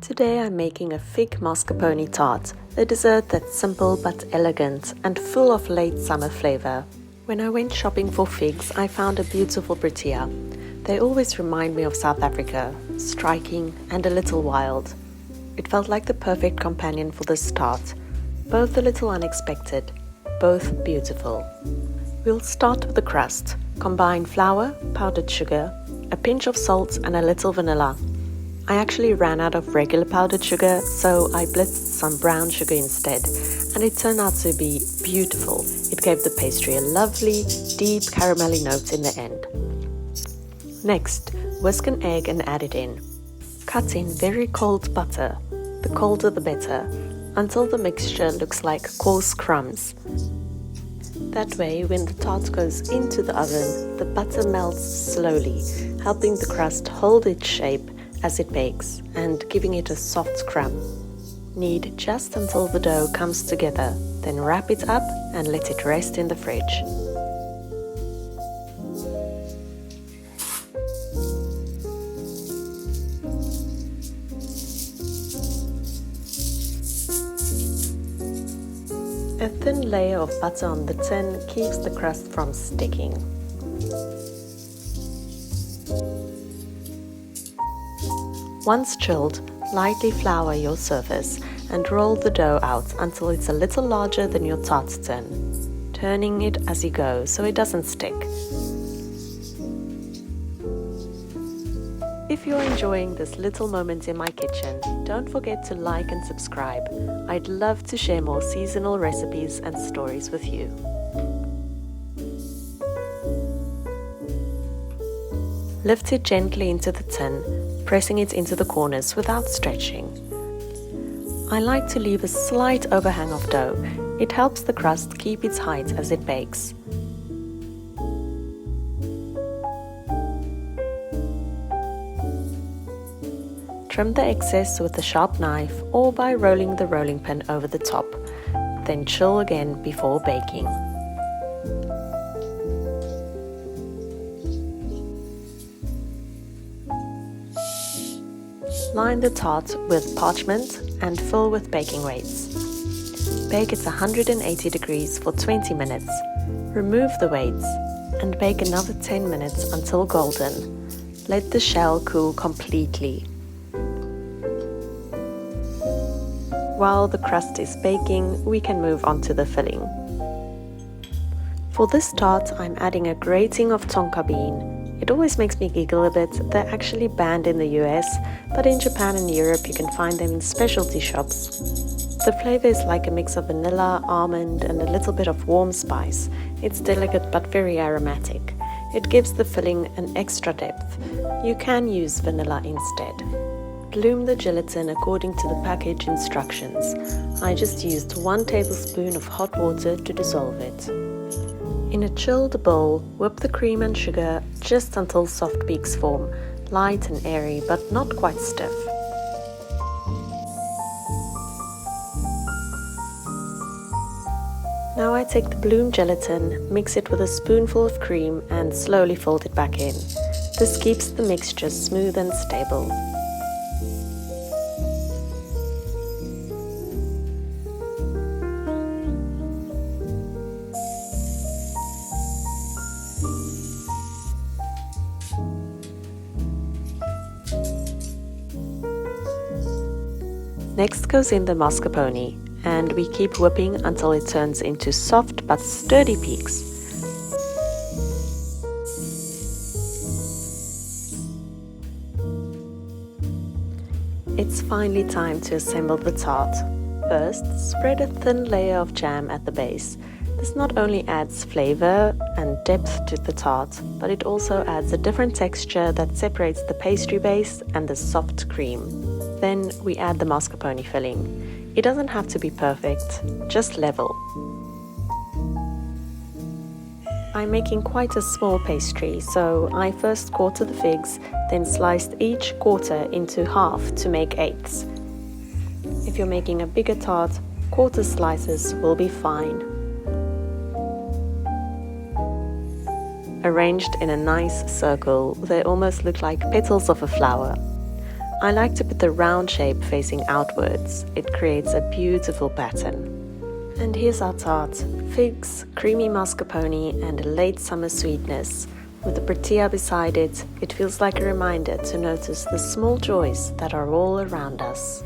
Today I'm making a fig mascarpone tart, a dessert that's simple but elegant and full of late summer flavor. When I went shopping for figs, I found a beautiful Britia. They always remind me of South Africa, striking and a little wild. It felt like the perfect companion for this tart, both a little unexpected, both beautiful. We'll start with the crust. Combine flour, powdered sugar, a pinch of salt and a little vanilla. I actually ran out of regular powdered sugar, so I blitzed some brown sugar instead, and it turned out to be beautiful. It gave the pastry a lovely, deep caramelly note in the end. Next, whisk an egg and add it in. Cut in very cold butter, the colder the better, until the mixture looks like coarse crumbs. That way, when the tart goes into the oven, the butter melts slowly, helping the crust hold its shape as it bakes and giving it a soft crumb. Knead just until the dough comes together, then wrap it up and let it rest in the fridge. A thin layer of butter on the tin keeps the crust from sticking. Once chilled, lightly flour your surface and roll the dough out until it's a little larger than your tart tin, turning it as you go so it doesn't stick. If you're enjoying this little moment in my kitchen, don't forget to like and subscribe. I'd love to share more seasonal recipes and stories with you. Lift it gently into the tin, pressing it into the corners without stretching. I like to leave a slight overhang of dough. It helps the crust keep its height as it bakes. Trim the excess with a sharp knife or by rolling the rolling pin over the top, then chill again before baking. Line the tart with parchment and fill with baking weights. Bake at 180 degrees for 20 minutes. Remove the weights and bake another 10 minutes until golden. Let the shell cool completely. While the crust is baking, we can move on to the filling. For this tart, I'm adding a grating of tonka bean. It always makes me giggle a bit. They're actually banned in the US, but in Japan and Europe you can find them in specialty shops. The flavor is like a mix of vanilla, almond and a little bit of warm spice. It's delicate but very aromatic. It gives the filling an extra depth. You can use vanilla instead. Bloom the gelatin according to the package instructions. I just used 1 tablespoon of hot water to dissolve it. In a chilled bowl, whip the cream and sugar just until soft peaks form, light and airy but not quite stiff. Now I take the bloom gelatin, mix it with a spoonful of cream and slowly fold it back in. This keeps the mixture smooth and stable. Next goes in the mascarpone, and we keep whipping until it turns into soft but sturdy peaks. It's finally time to assemble the tart. First, spread a thin layer of jam at the base. This not only adds flavor and depth to the tart, but it also adds a different texture that separates the pastry base and the soft cream. Then we add the mascarpone filling. It doesn't have to be perfect, just level. I'm making quite a small pastry, so I first quarter the figs, then sliced each quarter into half to make eighths. If you're making a bigger tart, quarter slices will be fine. Arranged in a nice circle, they almost look like petals of a flower. I like to put the round shape facing outwards. It creates a beautiful pattern. And here's our tart: figs, creamy mascarpone, and a late summer sweetness. With the tortilla beside it, it feels like a reminder to notice the small joys that are all around us.